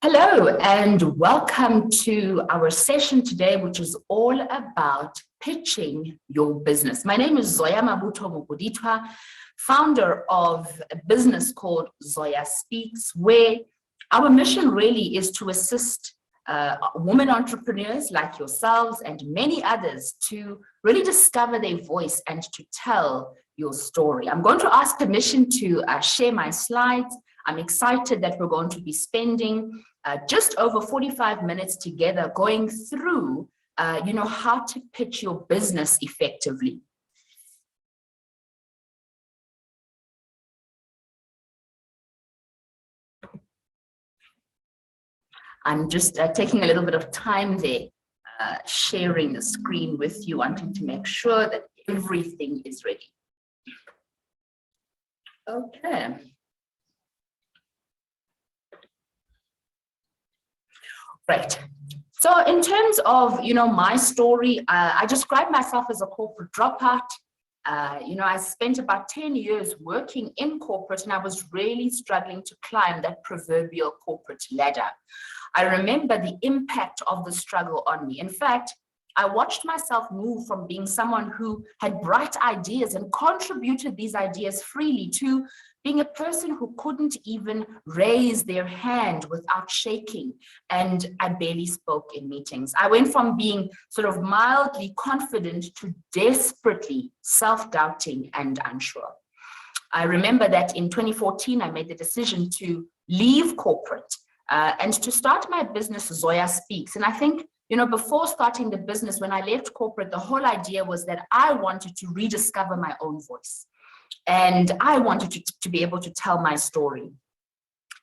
Hello and welcome to our session today, which is all about pitching your business. My name is Zoya Mabuto, founder of a business called ZoyaSpeaks, where our mission really is to assist women entrepreneurs like yourselves and many others to really discover their voice and to tell your story. I'm going to ask permission to share my slides. I'm excited that we're going to be spending just over 45 minutes together going through, how to pitch your business effectively. I'm just taking a little bit of time there, sharing the screen with you, wanting to make sure that everything is ready. Okay. Right. So in terms of, my story, I describe myself as a corporate dropout. I spent about 10 years working in corporate, and I was really struggling to climb that proverbial corporate ladder. I remember the impact of the struggle on me. In fact, I watched myself move from being someone who had bright ideas and contributed these ideas freely to being a person who couldn't even raise their hand without shaking, and I barely spoke in meetings. I went from being sort of mildly confident to desperately self-doubting and unsure. I remember that in 2014, I made the decision to leave corporate and to start my business, ZoyaSpeaks. And I think, before starting the business, when I left corporate, the whole idea was that I wanted to rediscover my own voice. And I wanted to be able to tell my story.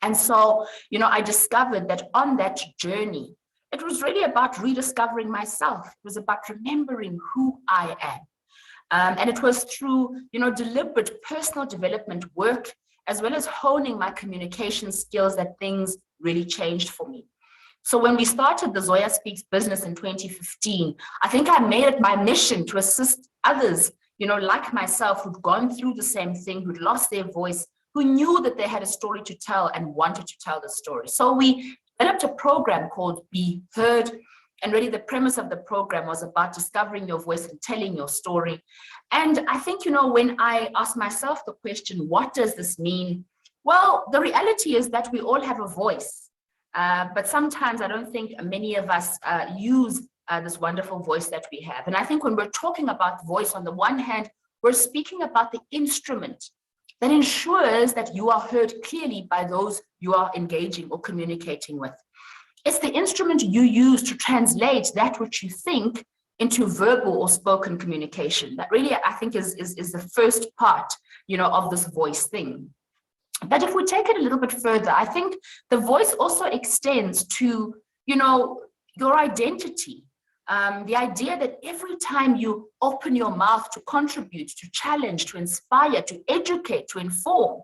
And so, I discovered that on that journey, it was really about rediscovering myself. It was about remembering who I am. And it was through, deliberate personal development work, as well as honing my communication skills, that things really changed for me. So when we started the ZoyaSpeaks business in 2015, I think I made it my mission to assist others, like myself, who'd gone through the same thing, who'd lost their voice, who knew that they had a story to tell and wanted to tell the story. So we developed a program called Be Heard. And really the premise of the program was about discovering your voice and telling your story. And I think, when I asked myself the question, what does this mean? Well, the reality is that we all have a voice. But sometimes I don't think many of us use this wonderful voice that we have. And I think when we're talking about voice, on the one hand, we're speaking about the instrument that ensures that you are heard clearly by those you are engaging or communicating with. It's the instrument you use to translate that which you think into verbal or spoken communication. That really, I think, is the first part, of this voice thing. But if we take it a little bit further, I think the voice also extends to, your identity. The idea that every time you open your mouth to contribute, to challenge, to inspire, to educate, to inform,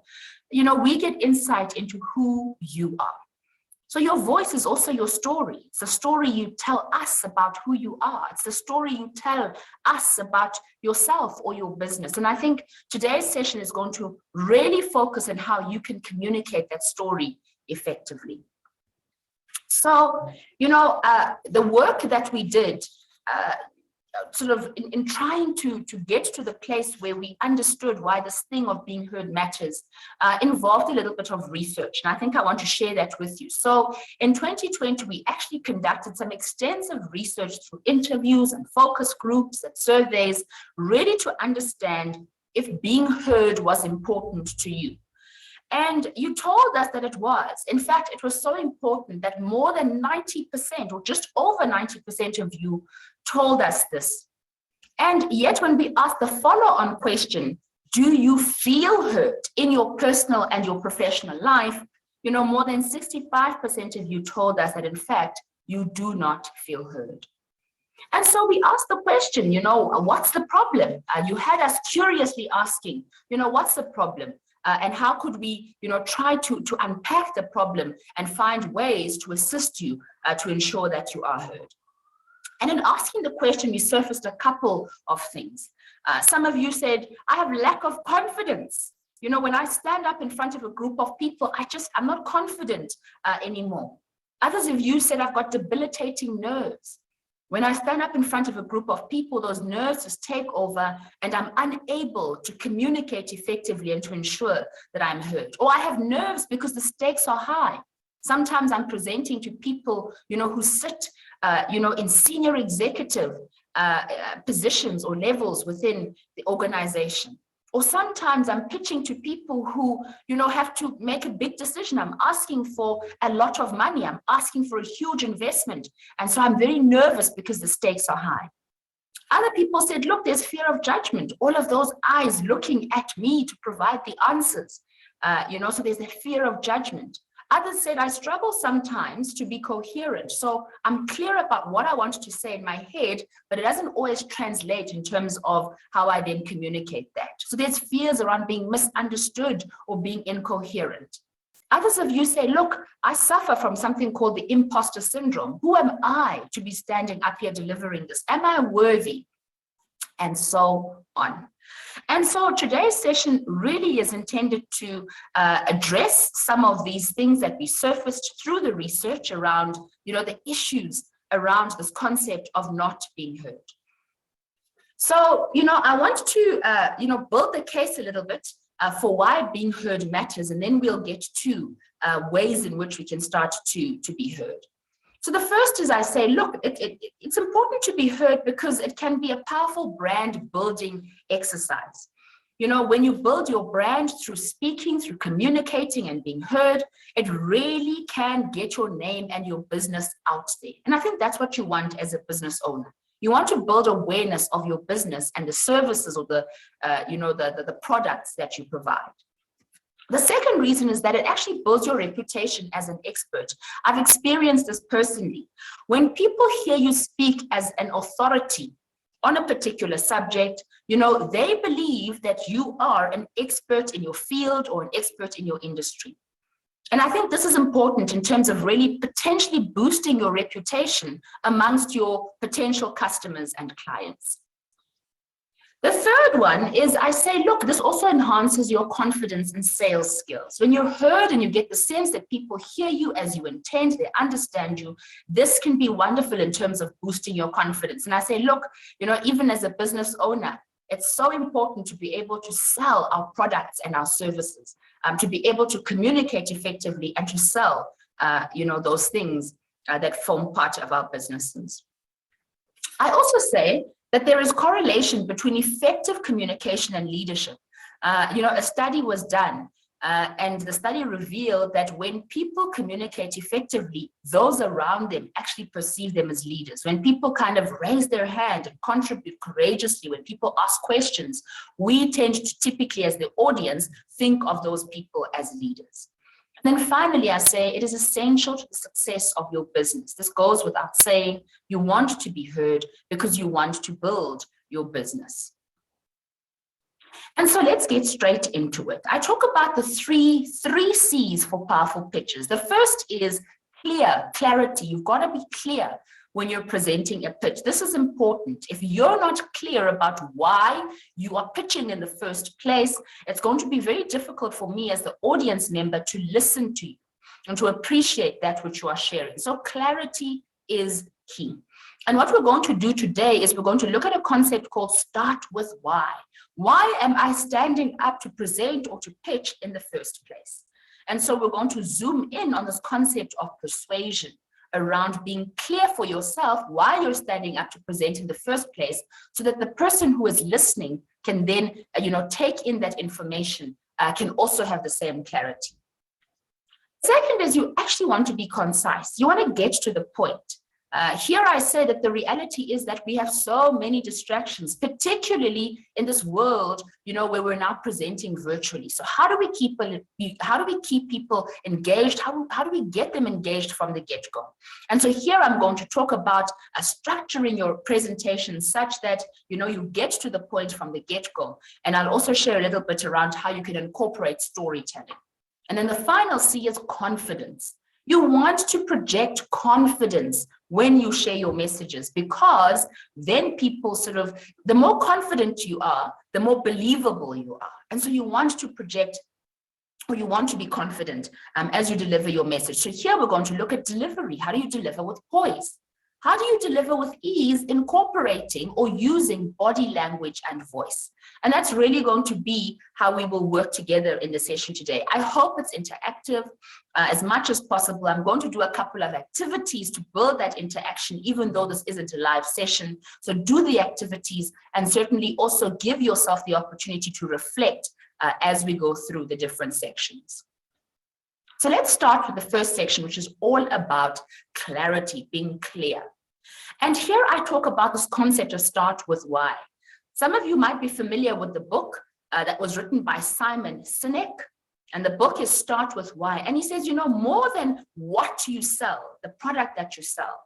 we get insight into who you are. So your voice is also your story. It's the story you tell us about who you are. It's the story you tell us about yourself or your business. And I think today's session is going to really focus on how you can communicate that story effectively. So, the work that we did, sort of in trying to get to the place where we understood why this thing of being heard matters, involved a little bit of research. And I think I want to share that with you. So in 2020, we actually conducted some extensive research through interviews and focus groups and surveys, really to understand if being heard was important to you. And you told us that it was. In fact, it was so important that more than 90% or just over 90% of you told us this. And yet when we asked the follow-on question, do you feel heard in your personal and your professional life? More than 65% of you told us that, in fact, you do not feel heard. And so we asked the question, what's the problem? You had us curiously asking, what's the problem? And how could we, try to unpack the problem and find ways to assist you to ensure that you are heard? And in asking the question, we surfaced a couple of things. Some of you said, I have lack of confidence. When I stand up in front of a group of people, I'm not confident anymore. Others of you said, I've got debilitating nerves. When I stand up in front of a group of people, those nerves just take over and I'm unable to communicate effectively and to ensure that I'm heard. Or I have nerves because the stakes are high. Sometimes I'm presenting to people, who sit, in senior executive positions or levels within the organization. Or sometimes I'm pitching to people who, have to make a big decision. I'm asking for a lot of money. I'm asking for a huge investment. And so I'm very nervous because the stakes are high. Other people said, look, there's fear of judgment. All of those eyes looking at me to provide the answers. So there's a fear of judgment. Others said, I struggle sometimes to be coherent. So I'm clear about what I want to say in my head, but it doesn't always translate in terms of how I then communicate that. So there's fears around being misunderstood or being incoherent. Others of you say, look, I suffer from something called the imposter syndrome. Who am I to be standing up here delivering this? Am I worthy? And so on. And so today's session really is intended to address some of these things that we surfaced through the research around, the issues around this concept of not being heard. So, I want to, build the case a little bit for why being heard matters, and then we'll get to ways in which we can start to be heard. So the first is I say, look, it's important to be heard because it can be a powerful brand building exercise. When you build your brand through speaking, through communicating and being heard, it really can get your name and your business out there. And I think that's what you want as a business owner. You want to build awareness of your business and the services or the products that you provide. The second reason is that it actually builds your reputation as an expert. I've experienced this personally. When people hear you speak as an authority on a particular subject, they believe that you are an expert in your field or an expert in your industry. And I think this is important in terms of really potentially boosting your reputation amongst your potential customers and clients. The third one is I say, look, this also enhances your confidence and sales skills. When you're heard and you get the sense that people hear you as you intend, they understand you, this can be wonderful in terms of boosting your confidence. And I say, look, even as a business owner, it's so important to be able to sell our products and our services, to be able to communicate effectively and to sell, those things that form part of our businesses. I also say that there is correlation between effective communication and leadership. A study was done and the study revealed that when people communicate effectively, those around them actually perceive them as leaders. When people kind of raise their hand and contribute courageously, when people ask questions, we tend to typically as the audience think of those people as leaders. And then finally, I say it is essential to the success of your business. This goes without saying. You want to be heard because you want to build your business. And so let's get straight into it. I talk about the three C's for powerful pitches. The first is clarity. You've got to be clear when you're presenting a pitch. This is important. If you're not clear about why you are pitching in the first place, it's going to be very difficult for me as the audience member to listen to you and to appreciate that which you are sharing. So clarity is key. And what we're going to do today is we're going to look at a concept called start with why. Why am I standing up to present or to pitch in the first place? And so we're going to zoom in on this concept of persuasion, around being clear for yourself why you're standing up to present in the first place, so that the person who is listening can then, take in that information, can also have the same clarity. Second is you actually want to be concise. You want to get to the point. Here I say that the reality is that we have so many distractions, particularly in this world, where we're now presenting virtually. So how do we keep people engaged? How do we get them engaged from the get-go? And so here I'm going to talk about structuring your presentation such that, you get to the point from the get-go. And I'll also share a little bit around how you can incorporate storytelling. And then the final C is confidence. You want to project confidence when you share your messages, because then people the more confident you are, the more believable you are. And so you want to project or you want to be confident as you deliver your message. So here we're going to look at delivery. How do you deliver with poise? How do you deliver with ease, incorporating or using body language and voice? And that's really going to be how we will work together in the session today. I hope it's interactive as much as possible. I'm going to do a couple of activities to build that interaction, even though this isn't a live session. So do the activities and certainly also give yourself the opportunity to reflect as we go through the different sections. So let's start with the first section, which is all about clarity, being clear. And here I talk about this concept of start with why. Some of you might be familiar with the book that was written by Simon Sinek, and the book is Start With Why. And he says, you know, more than what you sell, the product that you sell,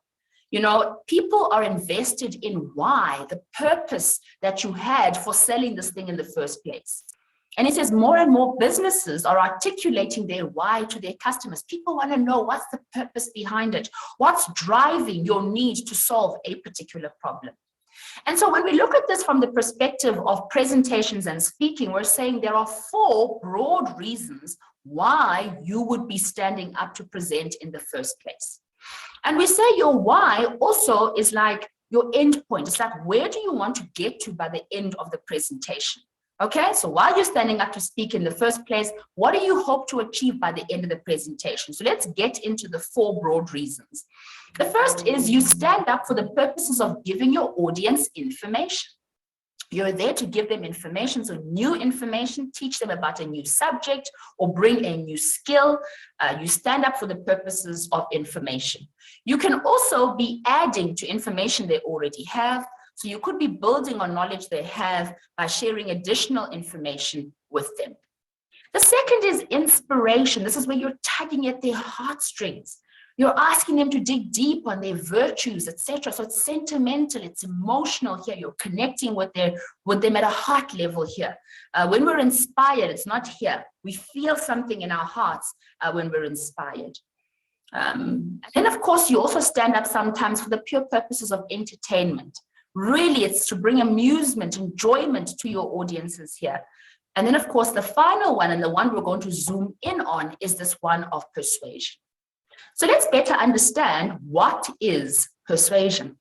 you know, people are invested in why, the purpose that you had for selling this thing in the first place. And he says more and more businesses are articulating their why to their customers. People want to know what's the purpose behind it, what's driving your need to solve a particular problem. And so when we look at this from the perspective of presentations and speaking, we're saying there are 4 broad reasons why you would be standing up to present in the first place. And we say your why also is like your end point. It's like, where do you want to get to by the end of the presentation? Okay, so while you're standing up to speak in the first place, what do you hope to achieve by the end of the presentation? So let's get into the 4 broad reasons. The first is you stand up for the purposes of giving your audience information. You're there to give them information, so new information, teach them about a new subject or bring a new skill. You stand up for the purposes of information. You can also be adding to information they already have. So you could be building on knowledge they have by sharing additional information with them. The second is inspiration. This is where you're tugging at their heartstrings. You're asking them to dig deep on their virtues, etc. So it's sentimental, it's emotional here. You're connecting with them at a heart level here. When we're inspired, it's not here. We feel something in our hearts when we're inspired. And then, of course, you also stand up sometimes for the pure purposes of entertainment. Really, it's to bring amusement, enjoyment to your audiences here. And then, of course, the final one, and the one we're going to zoom in on, is this one of persuasion. So let's better understand what is persuasion.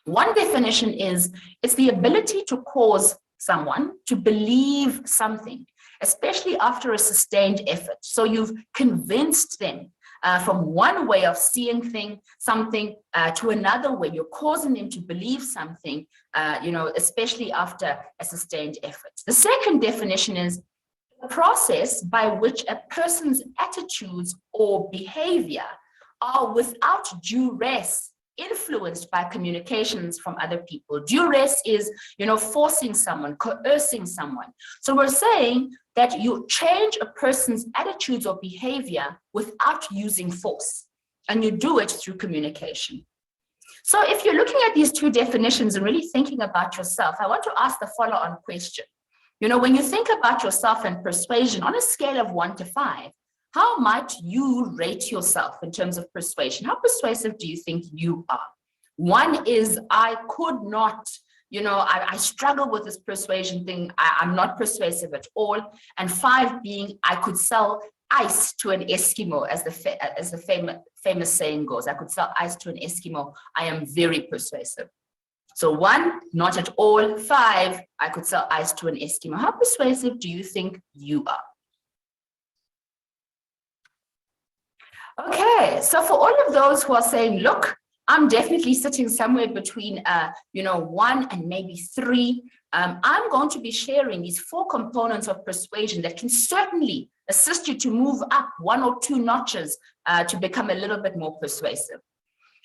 One definition is it's the ability to cause someone to believe something, especially after a sustained effort. So you've convinced them from one way of seeing something to another way. You're causing them to believe something, especially after a sustained effort. The second definition is the process by which a person's attitudes or behavior are without duress influenced by communications from other people. Duress is, forcing someone, coercing someone. So we're saying that you change a person's attitudes or behavior without using force, and you do it through communication. So if you're looking at these 2 definitions and really thinking about yourself, I want to ask the follow-on question. When you think about yourself and persuasion on a scale of 1 to 5, how might you rate yourself in terms of persuasion? How persuasive do you think you are? 1 is, I could not, I struggle with this persuasion thing. I'm not persuasive at all. And 5 being, I could sell ice to an Eskimo, as the famous saying goes. I could sell ice to an Eskimo. I am very persuasive. So 1, not at all. 5, I could sell ice to an Eskimo. How persuasive do you think you are? Okay, so for all of those who are saying, look, I'm definitely sitting somewhere between, 1 and maybe 3, I'm going to be sharing these 4 components of persuasion that can certainly assist you to move up 1 or 2 notches to become a little bit more persuasive.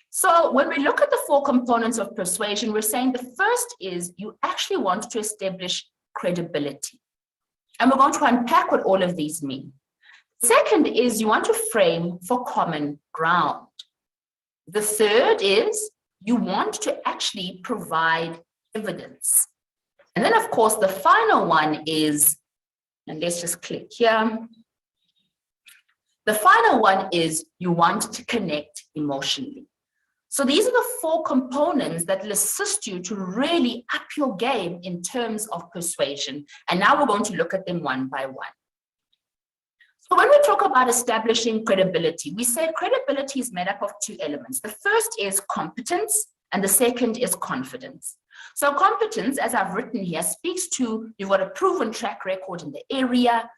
So when we look at the 4 components of persuasion, we're saying the first is you actually want to establish credibility. And we're going to unpack what all of these mean. Second is you want to frame for common ground. The third is you want to actually provide evidence. And then, of course, the final one is, and let's just click here. The final one is you want to connect emotionally. So these are the 4 components that will assist you to really up your game in terms of persuasion. And now we're going to look at them one by one. So when we talk about establishing credibility, we say credibility is made up of two elements. The first is competence, and the second is confidence. So competence, as I've written here, speaks to you've got a proven track record in the area.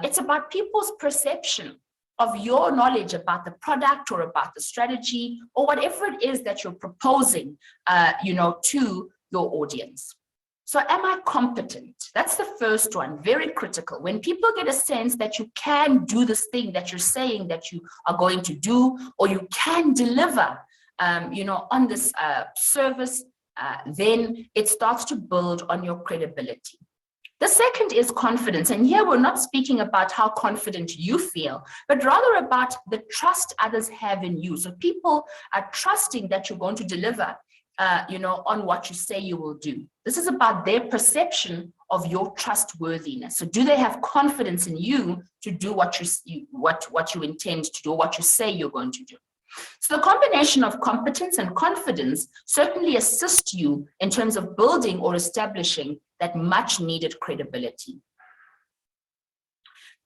It's about people's perception of your knowledge about the product or about the strategy or whatever it is that you're proposing, to your audience. So am I competent? That's the first one, very critical. When people get a sense that you can do this thing that you're saying that you are going to do, or you can deliver, on this service, then it starts to build on your credibility. The second is confidence. And here we're not speaking about how confident you feel, but rather about the trust others have in you. So people are trusting that you're going to deliver on what you say you will do. This is about their perception of your trustworthiness. So do they have confidence in you to do what you intend to do, what you say you're going to do? So the combination of competence and confidence certainly assists you in terms of building or establishing that much needed credibility.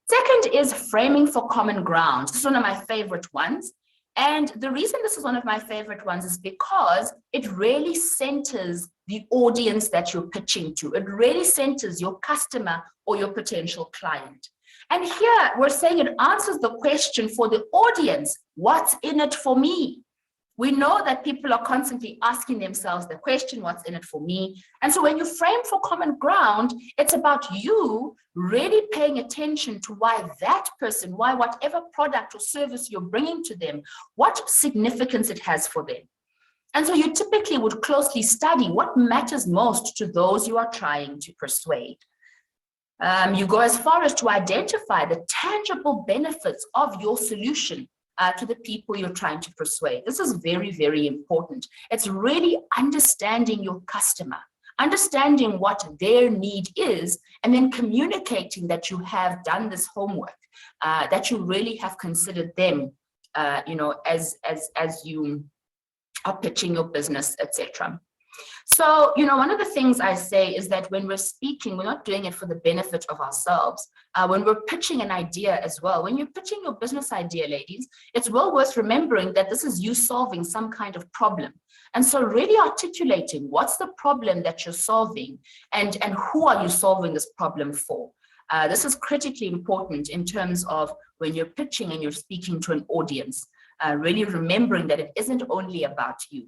Second is framing for common ground. This is one of my favorite ones. And the reason this is one of my favorite ones is because it really centers the audience that you're pitching to. It really centers your customer or your potential client. And here we're saying it answers the question for the audience, what's in it for me? We know that people are constantly asking themselves the question, what's in it for me? And so when you frame for common ground, it's about you really paying attention to why that person, why whatever product or service you're bringing to them, what significance it has for them. And so you typically would closely study what matters most to those you are trying to persuade. You go as far as to identify the tangible benefits of your solution to the people you're trying to persuade. This is very, very important. It's really understanding your customer, understanding what their need is, and then communicating that you have done this homework, that you really have considered them, as you are pitching your business, etc. So, one of the things I say is that when we're speaking, we're not doing it for the benefit of ourselves. When we're pitching an idea as well, when you're pitching your business idea, ladies, it's well worth remembering that this is you solving some kind of problem. And so really articulating what's the problem that you're solving and who are you solving this problem for? This is critically important in terms of when you're pitching and you're speaking to an audience, really remembering that it isn't only about you.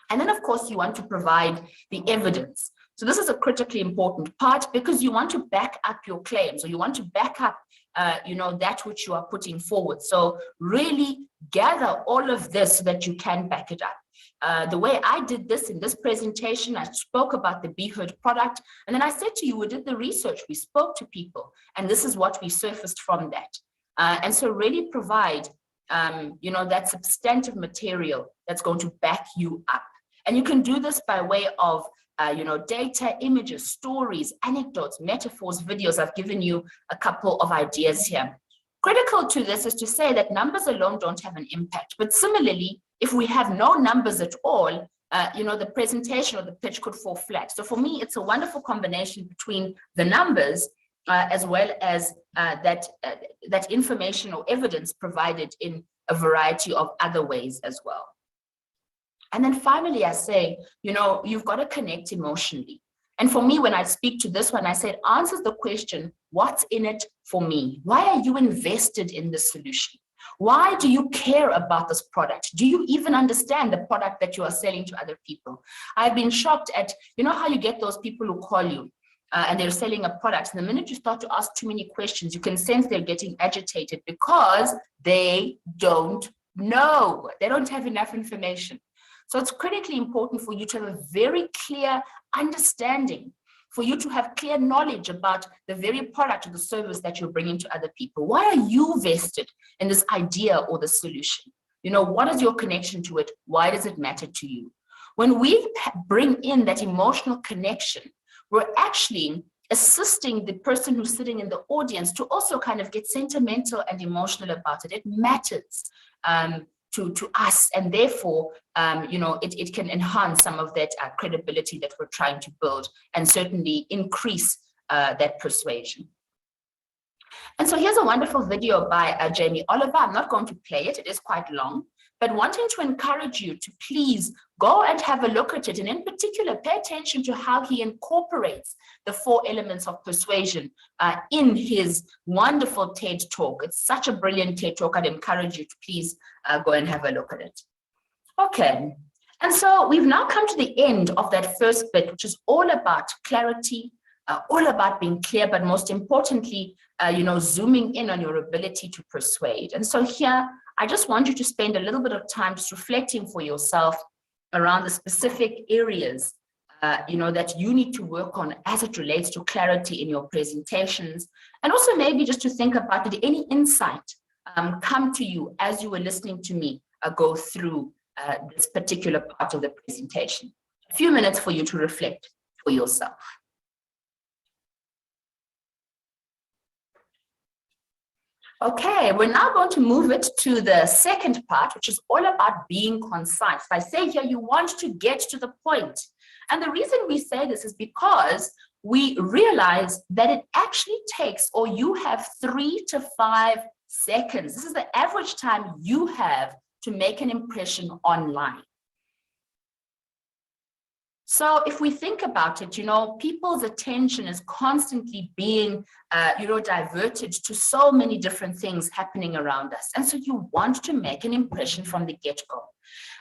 And then, of course, you want to provide the evidence. So this is a critically important part because you want to back up your claims, or you want to back up, that which you are putting forward. So really gather all of this so that you can back it up. The way I did this in this presentation, I spoke about the Be Heard product, and then I said to you, we did the research, we spoke to people, and this is what we surfaced from that. And so really provide, that substantive material that's going to back you up. And you can do this by way of, data, images, stories, anecdotes, metaphors, videos. I've given you a couple of ideas here. Critical to this is to say that numbers alone don't have an impact. But similarly, if we have no numbers at all, the presentation or the pitch could fall flat. So for me, it's a wonderful combination between the numbers as well as that information or evidence provided in a variety of other ways as well. And then finally, I say, you've got to connect emotionally. And for me, when I speak to this one, I said, answers the question, what's in it for me? Why are you invested in this solution? Why do you care about this product? Do you even understand the product that you are selling to other people? I've been shocked at, how you get those people who call you and they're selling a product. And the minute you start to ask too many questions, you can sense they're getting agitated because they don't know. They don't have enough information. So it's critically important for you to have a very clear understanding, for you to have clear knowledge about the very product or the service that you're bringing to other people. Why are you vested in this idea or the solution? What is your connection to it? Why does it matter to you? When we bring in that emotional connection, we're actually assisting the person who's sitting in the audience to also kind of get sentimental and emotional about it. It matters to us, and therefore, it can enhance some of that credibility that we're trying to build, and certainly increase that persuasion. And so here's a wonderful video by Jamie Oliver. I'm not going to play it. It is quite long, but wanting to encourage you to please go and have a look at it. And in particular, pay attention to how he incorporates the 4 elements of persuasion in his wonderful TED Talk. It's such a brilliant TED Talk. I'd encourage you to please go and have a look at it. Okay. And so we've now come to the end of that first bit, which is all about clarity, all about being clear, but most importantly, zooming in on your ability to persuade. And so here, I just want you to spend a little bit of time just reflecting for yourself around the specific areas, that you need to work on as it relates to clarity in your presentations. And also maybe just to think about, did any insight come to you as you were listening to me go through this particular part of the presentation? A few minutes for you to reflect for yourself. Okay, we're now going to move it to the second part, which is all about being concise. I say here, you want to get to the point. And the reason we say this is because we realize that it actually takes, or you have 3 to 5 seconds. This is the average time you have to make an impression online. So if we think about it, people's attention is constantly being, diverted to so many different things happening around us. And so you want to make an impression from the get-go.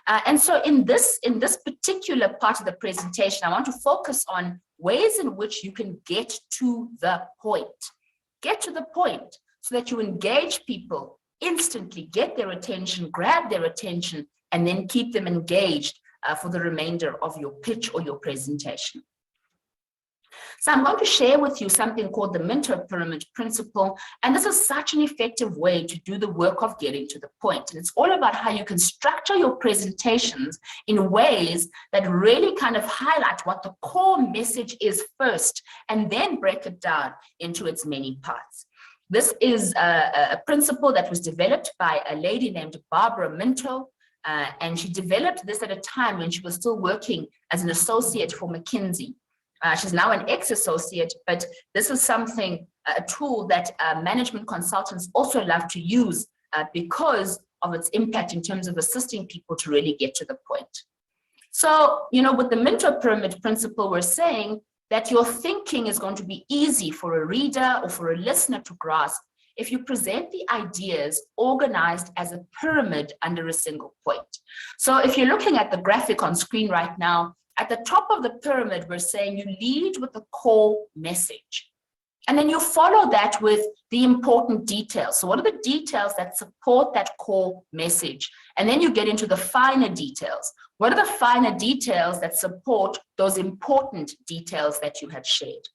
And so in this particular part of the presentation, I want to focus on ways in which you can get to the point. Get to the point so that you engage people instantly, get their attention, grab their attention, and then keep them engaged for the remainder of your pitch or your presentation. So I'm going to share with you something called the Minto Pyramid Principle, and this is such an effective way to do the work of getting to the point. And it's all about how you can structure your presentations in ways that really kind of highlight what the core message is first, and then break it down into its many parts. This is a principle that was developed by a lady named Barbara Minto, and she developed this at a time when she was still working as an associate for McKinsey. She's now an ex-associate, but this is something, a tool that management consultants also love to use because of its impact in terms of assisting people to really get to the point. So, with the Minto Pyramid Principle, we're saying that your thinking is going to be easy for a reader or for a listener to grasp if you present the ideas organized as a pyramid under a single point. So if you're looking at the graphic on screen right now, at the top of the pyramid, we're saying you lead with the core message. And then you follow that with the important details. So what are the details that support that core message? And then you get into the finer details. What are the finer details that support those important details that you had shared?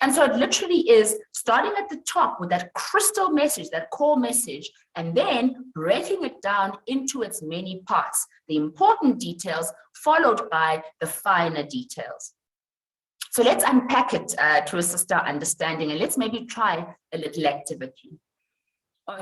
And so it literally is starting at the top with that crystal message, that core message, and then breaking it down into its many parts, the important details followed by the finer details. So let's unpack it to assist our understanding, and let's maybe try a little activity.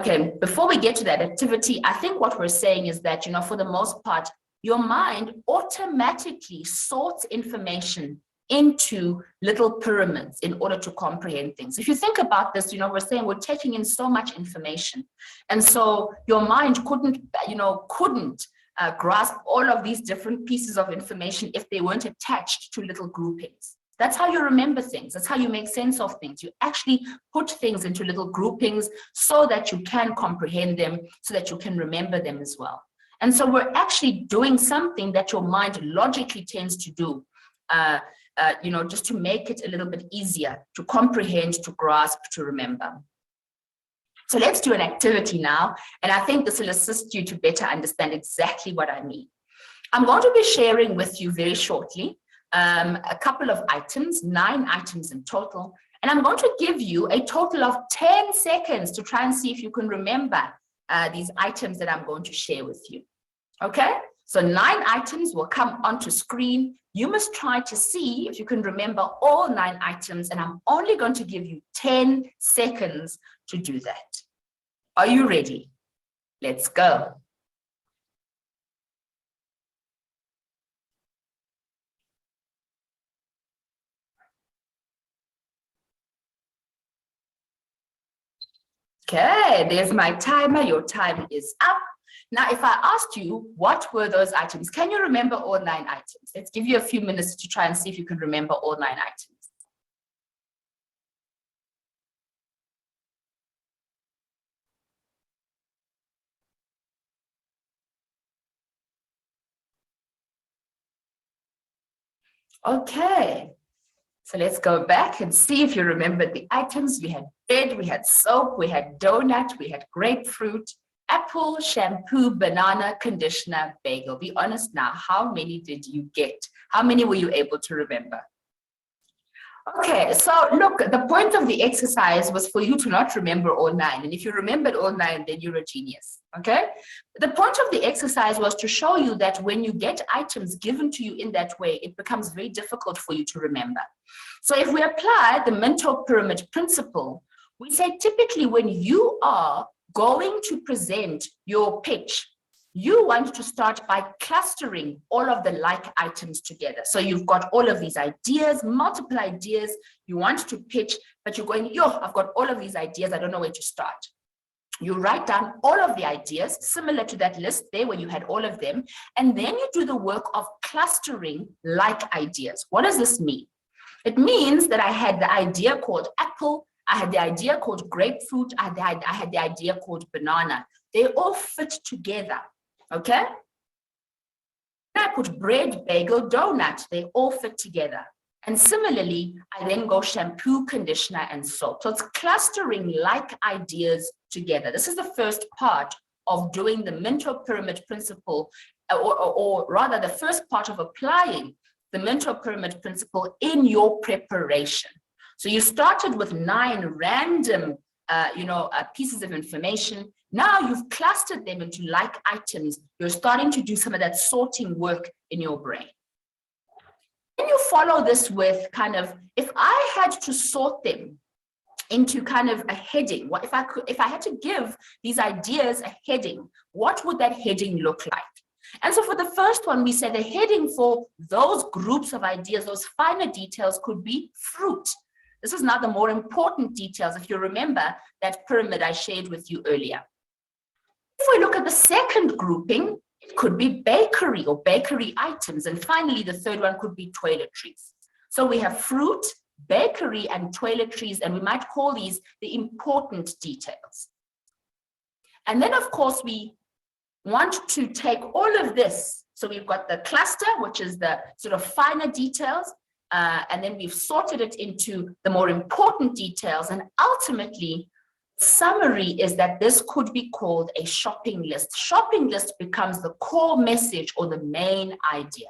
Okay, before we get to that activity, I think what we're saying is that, for the most part, your mind automatically sorts information into little pyramids in order to comprehend things. If you think about this, we're saying we're taking in so much information. And so your mind couldn't grasp all of these different pieces of information if they weren't attached to little groupings. That's how you remember things. That's how you make sense of things. You actually put things into little groupings so that you can comprehend them, so that you can remember them as well. And so we're actually doing something that your mind logically tends to do, just to make it a little bit easier to comprehend, to grasp, to remember. So let's do an activity now, and I think this will assist you to better understand exactly what I mean. I'm going to be sharing with you very shortly a couple of items, 9 items in total, and I'm going to give you a total of 10 seconds to try and see if you can remember these items that I'm going to share with you. Okay? So 9 items will come onto screen. You must try to see if you can remember all 9 items, and I'm only going to give you 10 seconds to do that. Are you ready? Let's go. Okay, there's my timer. Your time is up. Now, if I asked you, what were those items? Can you remember all 9 items? Let's give you a few minutes to try and see if you can remember all 9 items. Okay, so let's go back and see if you remembered the items. We had bread, we had soap, we had donut, we had grapefruit, apple, shampoo, banana, conditioner, bagel. Be honest now, how many did you get? How many were you able to remember? Okay, so look, the point of the exercise was for you to not remember all 9. And if you remembered all 9, then you're a genius, okay? The point of the exercise was to show you that when you get items given to you in that way, it becomes very difficult for you to remember. So if we apply the mental pyramid principle, we say typically when you are going to present your pitch, you want to start by clustering all of the like items together. So you've got all of these ideas, multiple ideas you want to pitch, but you're going, yo, I've got all of these ideas, I don't know where to start. You write down all of the ideas, similar to that list there where you had all of them, and then you do the work of clustering like ideas. What does this mean? It means that I had the idea called apple, I had the idea called grapefruit, I had the idea called banana. They all fit together. Okay? Then I put bread, bagel, donut. They all fit together. And similarly, I then go shampoo, conditioner, and soap. So it's clustering like ideas together. This is the first part of doing the mental pyramid principle, or rather the first part of applying the mental pyramid principle in your preparation. So you started with 9 random pieces of information. Now you've clustered them into like items. You're starting to do some of that sorting work in your brain. Then you follow this with kind of, if I had to sort them into kind of a heading, what if I had to give these ideas a heading, what would that heading look like? And so for the first one, we said the heading for those groups of ideas, those finer details could be fruit. This is now the more important details, if you remember that pyramid I shared with you earlier. If we look at the second grouping, it could be bakery or bakery items. And finally, the third one could be toiletries. So we have fruit, bakery, and toiletries, and we might call these the important details. And then, of course, we want to take all of this. So we've got the cluster, which is the sort of finer details, and then we've sorted it into the more important details. And ultimately, summary is that this could be called a shopping list. Shopping list becomes the core message or the main idea.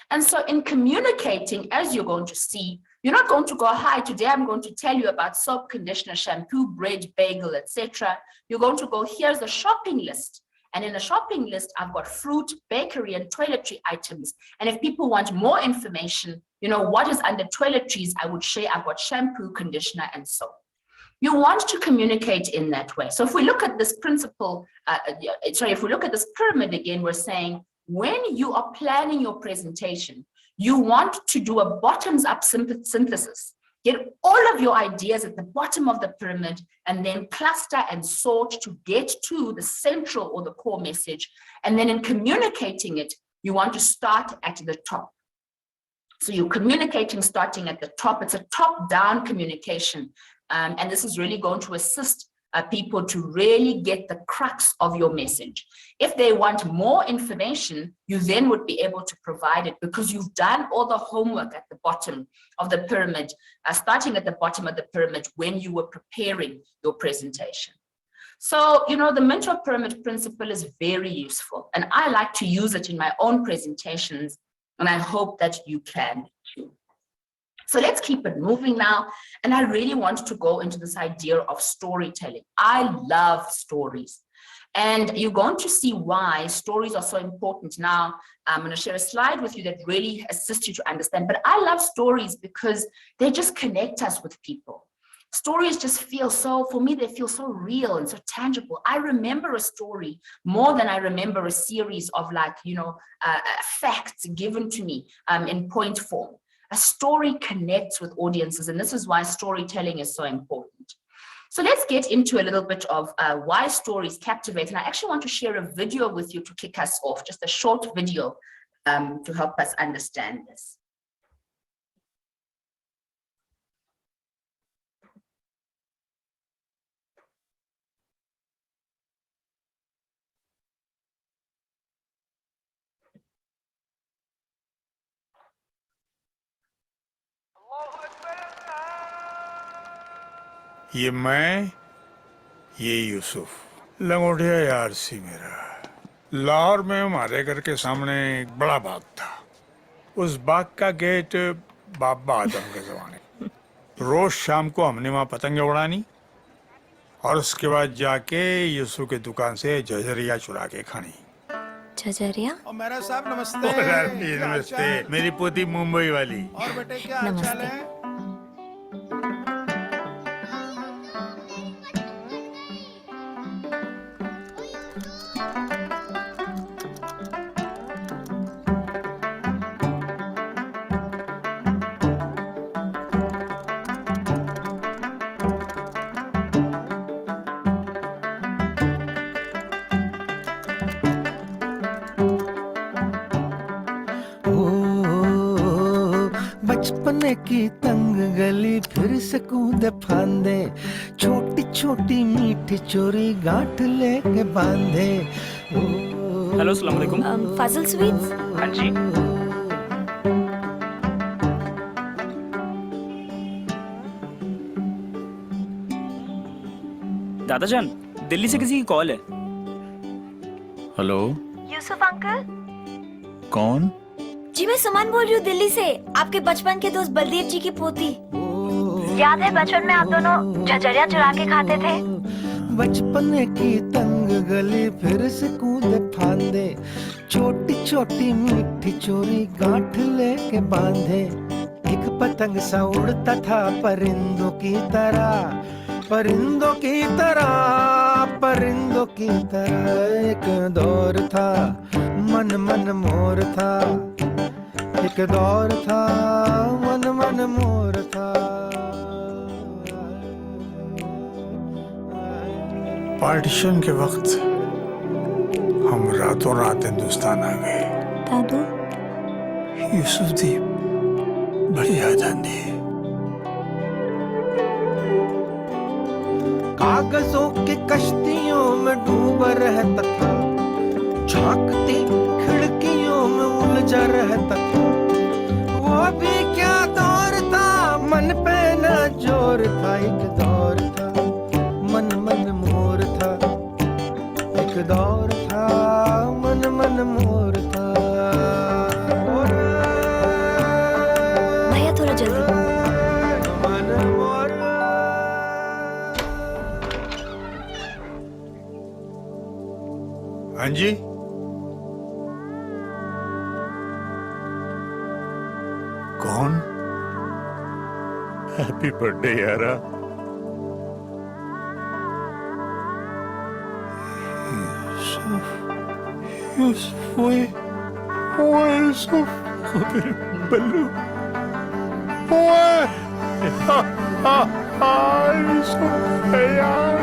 And so in communicating, as you're going to see, you're not going to go, hi, today I'm going to tell you about soap, conditioner, shampoo, bread, bagel, etc. You're going to go, here's the shopping list. And in the shopping list, I've got fruit, bakery, and toiletry items. And if people want more information, what is under toiletries, I would share I've got shampoo, conditioner, and soap. You want to communicate in that way. So if we look at this principle, if we look at this pyramid again, we're saying when you are planning your presentation, you want to do a bottoms-up synthesis. Get all of your ideas at the bottom of the pyramid and then cluster and sort to get to the central or the core message. And then in communicating it, you want to start at the top. So you're communicating starting at the top. It's a top-down communication. And this is really going to assist people to really get the crux of your message. If they want more information, you then would be able to provide it because you've done all the homework at the bottom of the pyramid, starting at the bottom of the pyramid when you were preparing your presentation. So, the mental pyramid principle is very useful, and I like to use it in my own presentations, and I hope that you can too. So let's keep it moving now. And I really want to go into this idea of storytelling. I love stories. And you're going to see why stories are so important. Now, I'm going to share a slide with you that really assists you to understand. But I love stories because they just connect us with people. Stories just feel for me, they feel so real and so tangible. I remember a story more than I remember a series of facts given to me in point form. A story connects with audiences, and this is why storytelling is so important. So let's get into a little bit of why stories captivate. And I actually want to share a video with you to kick us off, just a short video to help us understand this. ये मैं, ये यूसुफ, लंगोटिया यार सी मेरा। लाहौर में हमारे घर के सामने एक बड़ा बाग था। उस बाग का गेट बाबा आदम के जमाने। रोज शाम को हमने वहाँ पतंगे उड़ानी और उसके बाद जाके यूसुफ की दुकान से झझरिया चुरा के खानी। झझरिया? और मेरा साहब नमस्ते। नमस्ते, मेरी पोती मुंबई वाली। और बेटे क्या हाल चाल है? बचपन की तंग गली फिर से कूदे फांदे, छोटी छोटी मीठी चोरी गांठ लेके बांधे। हेलो, अस्सलाम वालेकुम। फाजिल स्वीट्स? हाँ जी। दादाजान, दिल्ली से किसी की कॉल है। Hello, Yusuf uncle? कौन? जी मैं सुमन बोल रही हूँ दिल्ली से, आपके बचपन के दोस्त बलदेव जी की पोती। याद है बचपन में आप दोनों झझरिया चुरा के खाते थे? बचपन की तंग गली फिर से कूदे फांदे, छोटी छोटी मीठी चोरी गांठ लेके बांधे। एक पतंग सा उड़ता था परिंदों की तरह, परिंदों की तरह, परिंदों की तरह। एक दौर था मन मन मोर था, एक दौर था मन मन मोर था। पार्टीशन के वक्त हम रातों रात हिंदुस्तान आ गए। दादू? यूसुफ दी बड़ी याद आती। कागजों की कश्तियों में डूबा रहता था, झांकती खिड़कियों में उलझा रहता था। वो भी क्या दौर था, मन पे न जोर था। एक दौर था मन मन मोर था, एक दौर था मन मन मोर था। भैया थोड़ा जल्दी। मन मोर। हाँ जी, कौन? हैप्पी बर्थडे यारा। यूसुफ, यूसुफ, वो यूसुफ, वो मेरे बल्लू, यूसुफ यार।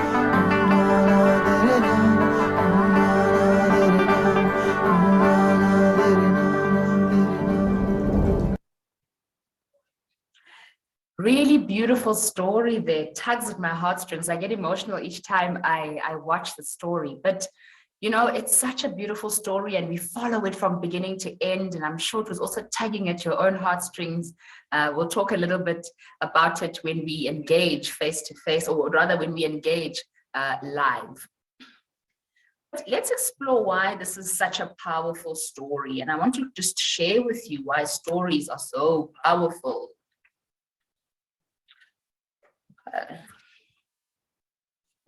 Really beautiful story there, tugs at my heartstrings. I get emotional each time I watch the story, but you know, it's such a beautiful story and we follow it from beginning to end. And I'm sure it was also tugging at your own heartstrings. We'll talk a little bit about it when we engage face to face, or rather when we engage live. But let's explore why this is such a powerful story. And I want to just share with you why stories are so powerful.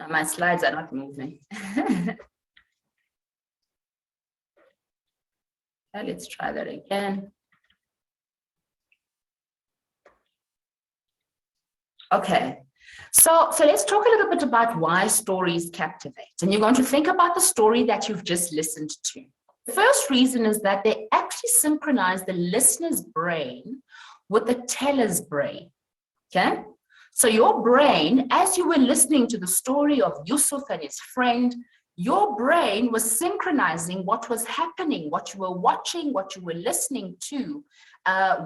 Now my slides are not moving. Okay, let's try that again. Okay, so let's talk a little bit about why stories captivate. And you're going to think about the story that you've just listened to. The first reason is that they actually synchronize the listener's brain with the teller's brain. Okay, So your brain, as you were listening to the story of Yusuf and his friend, your brain was synchronizing what was happening, what you were watching, what you were listening to,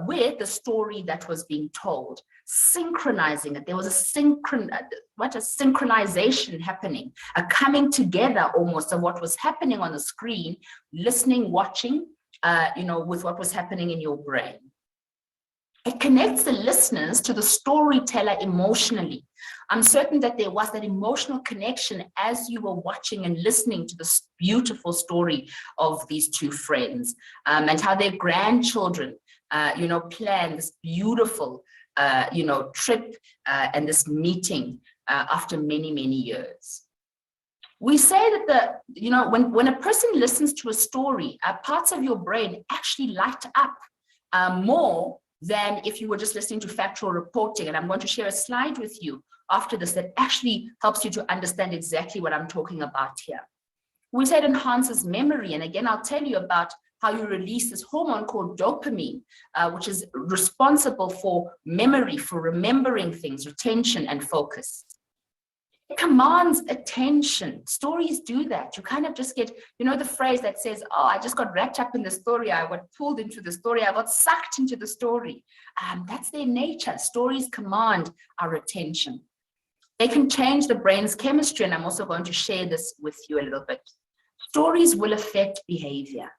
with the story that was being told, synchronizing it. There was a synchronization happening, a coming together almost of what was happening on the screen, listening, watching, with what was happening in your brain. It connects the listeners to the storyteller emotionally. I'm certain that there was that emotional connection as you were watching and listening to this beautiful story of these two friends, and how their grandchildren, plan this beautiful, trip and this meeting after many, many years. We say that when a person listens to a story, parts of your brain actually light up more than if you were just listening to factual reporting. And I'm going to share a slide with you after this that actually helps you to understand exactly what I'm talking about here. We say it enhances memory. And again, I'll tell you about how you release this hormone called dopamine, which is responsible for memory, for remembering things, retention, and focus. It commands attention. Stories do that. You kind of just get, the phrase that says, oh, I just got wrapped up in the story. I got pulled into the story. I got sucked into the story. That's their nature. Stories command our attention. They can change the brain's chemistry. And I'm also going to share this with you a little bit. Stories will affect behavior.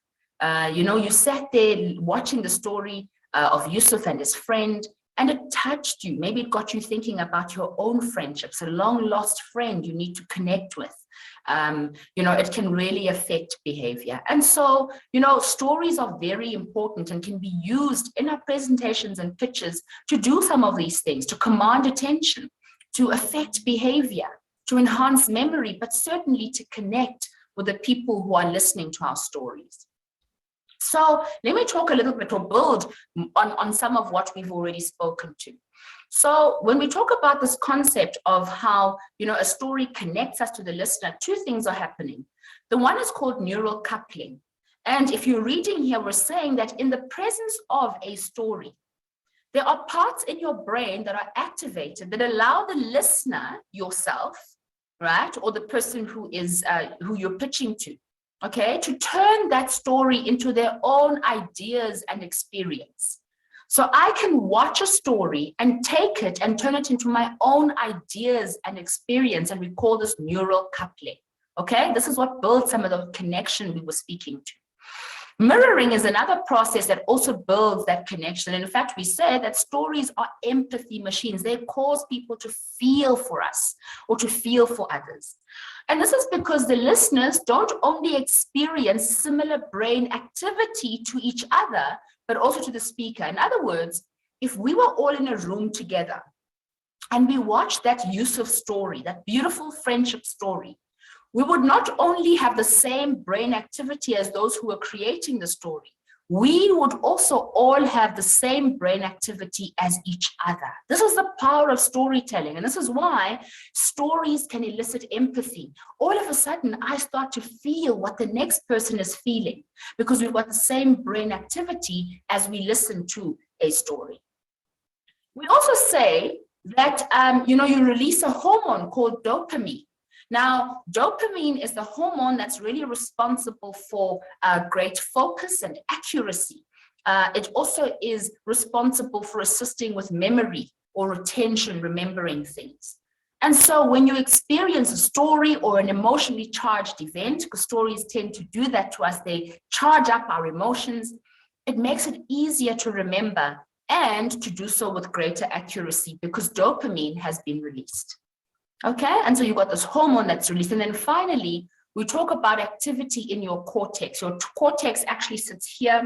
You sat there watching the story of Yusuf and his friend, and it touched you. Maybe it got you thinking about your own friendships, a long lost friend you need to connect with. It can really affect behavior. And so, stories are very important and can be used in our presentations and pitches to do some of these things, to command attention, to affect behavior, to enhance memory, but certainly to connect with the people who are listening to our stories. So let me talk a little bit or build on some of what we've already spoken to. So when we talk about this concept of how, a story connects us to the listener, two things are happening. The one is called neural coupling. And if you're reading here, we're saying that in the presence of a story, there are parts in your brain that are activated that allow the listener, yourself, right, or the person who you're pitching to, okay, to turn that story into their own ideas and experience. So I can watch a story and take it and turn it into my own ideas and experience, and we call this neural coupling, okay? This is what builds some of the connection we were speaking to. Mirroring is another process that also builds that connection. And in fact, we say that stories are empathy machines. They cause people to feel for us or to feel for others. And this is because the listeners don't only experience similar brain activity to each other, but also to the speaker. In other words, if we were all in a room together and we watched that Yusuf story, that beautiful friendship story, we would not only have the same brain activity as those who were creating the story, we would also all have the same brain activity as each other. This is the power of storytelling. And this is why stories can elicit empathy. All of a sudden, I start to feel what the next person is feeling because we've got the same brain activity as we listen to a story. We also say that, you release a hormone called dopamine. Now, dopamine is the hormone that's really responsible for great focus and accuracy. It also is responsible for assisting with memory or retention, remembering things. And so when you experience a story or an emotionally charged event, because stories tend to do that to us, they charge up our emotions, it makes it easier to remember and to do so with greater accuracy because dopamine has been released. Okay, and so you've got this hormone that's released. And then finally, we talk about activity in your cortex. Your cortex actually sits here,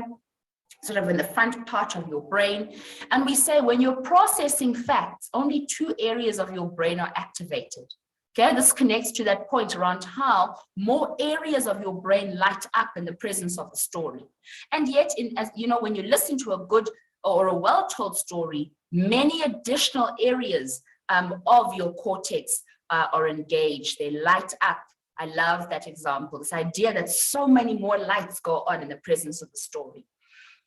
sort of in the front part of your brain. And we say when you're processing facts, only 2 areas of your brain are activated. Okay, this connects to that point around how more areas of your brain light up in the presence of the story. And yet, when you listen to a good or a well-told story, many additional areas of your cortex are engaged, they light up. I love that example, this idea that so many more lights go on in the presence of the story.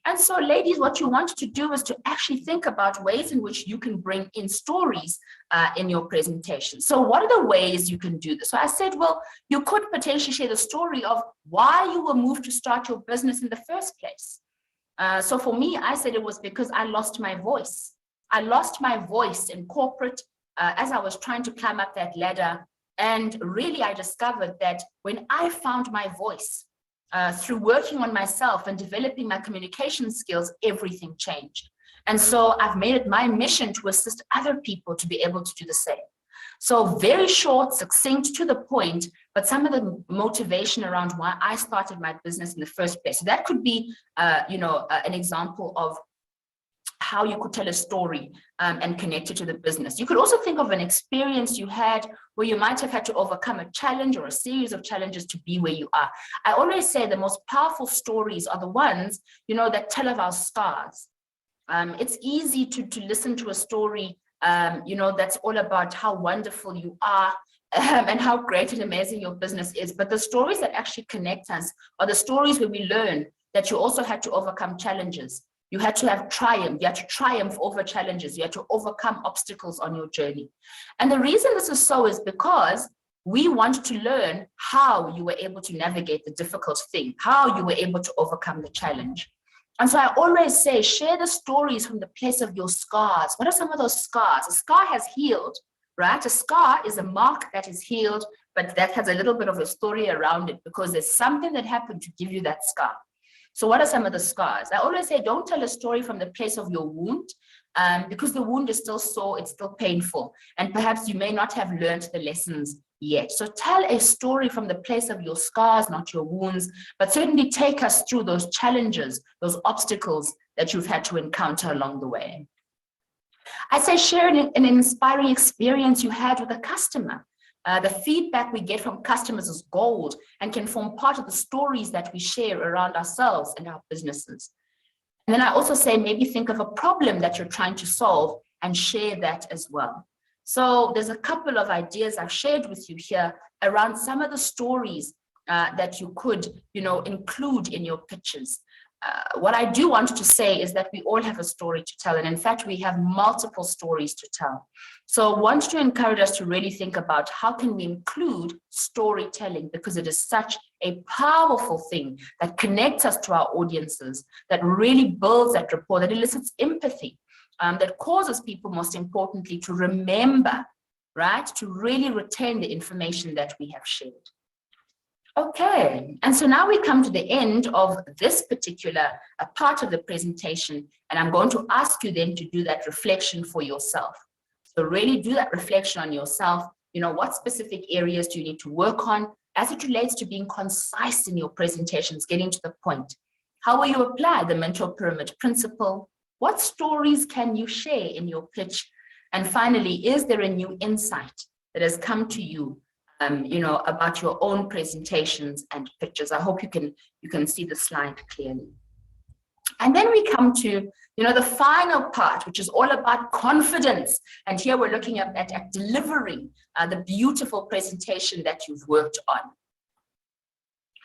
And so, ladies, what you want to do is to actually think about ways in which you can bring in stories in your presentation. So what are the ways you can do this? So I said, well, you could potentially share the story of why you were moved to start your business in the first place. So for me, I said it was because I lost my voice. I lost my voice in corporate as I was trying to climb up that ladder. And really, I discovered that when I found my voice, through working on myself and developing my communication skills, everything changed. And so I've made it my mission to assist other people to be able to do the same. So very short, succinct, to the point, but some of the motivation around why I started my business in the first place. So that could be, an example of how you could tell a story and connect it to the business. You could also think of an experience you had where you might have had to overcome a challenge or a series of challenges to be where you are. I always say the most powerful stories are the ones, that tell of our scars. It's easy to listen to a story, that's all about how wonderful you are and how great and amazing your business is. But the stories that actually connect us are the stories where we learn that you also had to overcome challenges. You had to have triumph. You had to triumph over challenges. You had to overcome obstacles on your journey. And the reason this is so is because we want to learn how you were able to navigate the difficult thing, how you were able to overcome the challenge. And so I always say, share the stories from the place of your scars. What are some of those scars? A scar has healed, right? A scar is a mark that is healed, but that has a little bit of a story around it because there's something that happened to give you that scar. So what are some of the scars? I always say, don't tell a story from the place of your wound, because the wound is still sore, it's still painful, and perhaps you may not have learned the lessons yet. So tell a story from the place of your scars, not your wounds, but certainly take us through those challenges, those obstacles that you've had to encounter along the way. I say share an inspiring experience you had with a customer. The feedback we get from customers is gold and can form part of the stories that we share around ourselves and our businesses. And then I also say maybe think of a problem that you're trying to solve and share that as well. So there's a couple of ideas I've shared with you here around some of the stories that you could, include in your pitches. What I do want to say is that we all have a story to tell. And in fact, we have multiple stories to tell. So I want to encourage us to really think about how can we include storytelling, because it is such a powerful thing that connects us to our audiences, that really builds that rapport, that elicits empathy, that causes people, most importantly, to remember, right? To really retain the information that we have shared. Okay, and so now we come to the end of this particular part of the presentation, and I'm going to ask you then to do that reflection for yourself. So really do that reflection on yourself. What specific areas do you need to work on as it relates to being concise in your presentations, getting to the point? How will you apply the mental pyramid principle? What stories can you share in your pitch? And finally, is there a new insight that has come to you about your own presentations and pitches? I hope you can see the slide clearly. And then we come to, the final part, which is all about confidence. And here we're looking at delivering the beautiful presentation that you've worked on.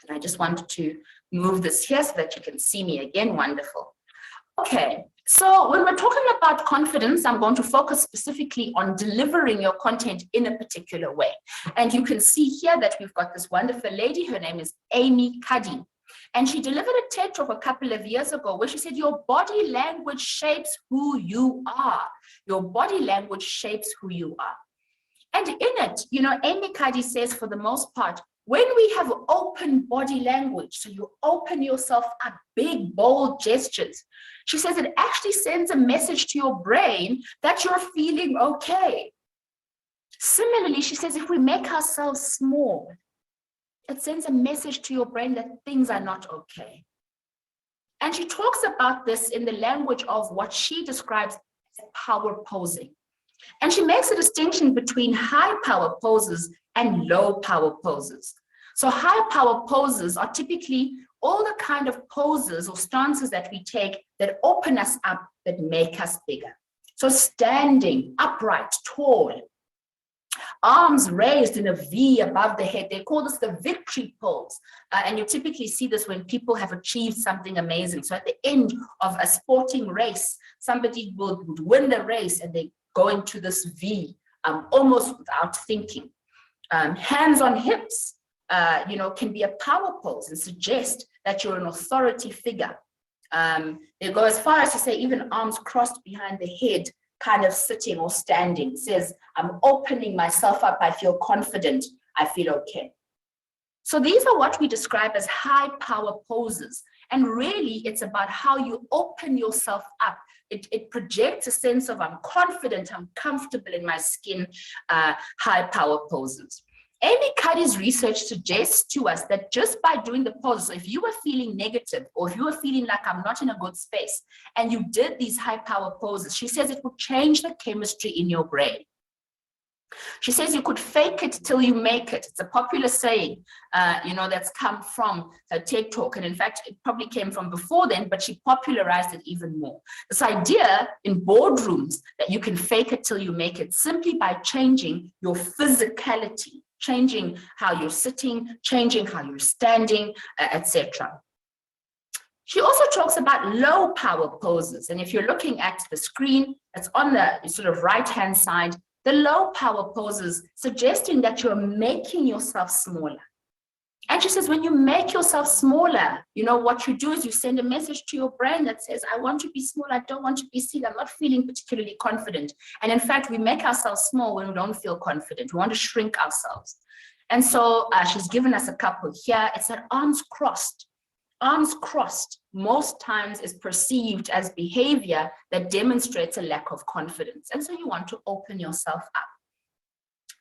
And I just wanted to move this here so that you can see me again. Wonderful. Okay, so when we're talking about confidence, I'm going to focus specifically on delivering your content in a particular way. And you can see here that we've got this wonderful lady. Her name is Amy Cuddy. And she delivered a TED Talk a couple of years ago where she said, your body language shapes who you are. Your body language shapes who you are. And in it, Amy Cuddy says, for the most part, when we have open body language, so you open yourself up, big, bold gestures, she says it actually sends a message to your brain that you're feeling okay. Similarly, she says if we make ourselves small, it sends a message to your brain that things are not okay. And she talks about this in the language of what she describes as power posing. And she makes a distinction between high power poses and low power poses. So high power poses are typically all the kind of poses or stances that we take that open us up, that make us bigger. So standing upright, tall. arms raised in a V above the head. They call this the victory pose. And you typically see this when people have achieved something amazing. So at the end of a sporting race, somebody would win the race and they go into this V almost without thinking. Hands on hips, can be a power pose and suggest that you're an authority figure. They go as far as to say even arms crossed behind the head, kind of sitting or standing. It says, I'm opening myself up. I feel confident. I feel okay. So these are what we describe as high power poses. And really, it's about how you open yourself up. It projects a sense of I'm confident, I'm comfortable in my skin, high power poses. Amy Cuddy's research suggests to us that just by doing the poses, if you were feeling negative or if you were feeling like I'm not in a good space and you did these high power poses, she says it would change the chemistry in your brain. She says you could fake it till you make it. It's a popular saying, that's come from her TED Talk. And in fact, it probably came from before then, but she popularized it even more. This idea in boardrooms that you can fake it till you make it simply by changing your physicality, changing how you're sitting, changing how you're standing, etc. She also talks about low power poses. And if you're looking at the screen, it's on the sort of right-hand side, the low power poses suggesting that you're making yourself smaller. And she says, when you make yourself smaller, what you do is you send a message to your brain that says, I want to be small. I don't want to be seen. I'm not feeling particularly confident. And in fact, we make ourselves small when we don't feel confident. We want to shrink ourselves. And so she's given us a couple here. It's that arms crossed. Arms crossed most times is perceived as behavior that demonstrates a lack of confidence. And so you want to open yourself up.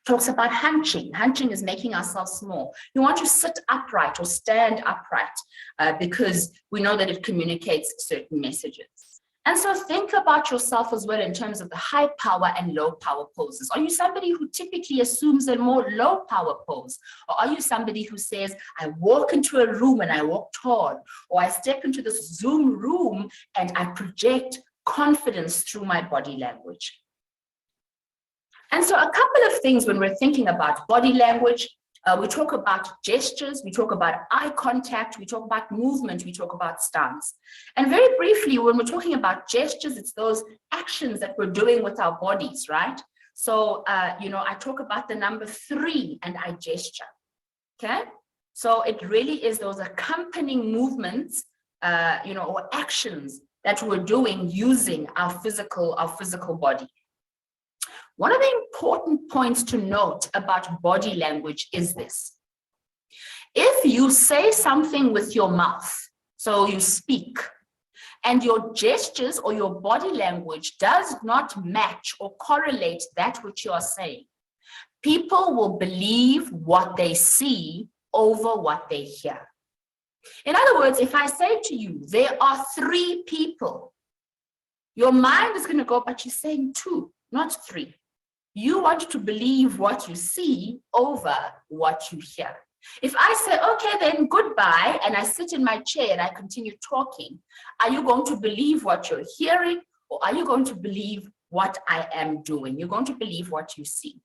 Talks about hunching. Hunching is making ourselves small. You want to sit upright or stand upright because we know that it communicates certain messages. And so think about yourself as well in terms of the high power and low power poses. Are you somebody who typically assumes a more low power pose? Or are you somebody who says, I walk into a room and I walk tall, or I step into this Zoom room and I project confidence through my body language? And so a couple of things when we're thinking about body language, we talk about gestures, we talk about eye contact, we talk about movement, we talk about stance. And very briefly, when we're talking about gestures, it's those actions that we're doing with our bodies, right? So, I talk about the number 3 and I gesture, okay? So it really is those accompanying movements, or actions that we're doing using our physical body. One of the important points to note about body language is this. If you say something with your mouth, so you speak, and your gestures or your body language does not match or correlate that which you are saying, people will believe what they see over what they hear. In other words, if I say to you, there are 3 people, your mind is going to go, but you're saying 2, not 3. You want to believe what you see over what you hear. If I say, okay, then goodbye, and I sit in my chair and I continue talking, are you going to believe what you're hearing, or are you going to believe what I am doing? You're going to believe what you see.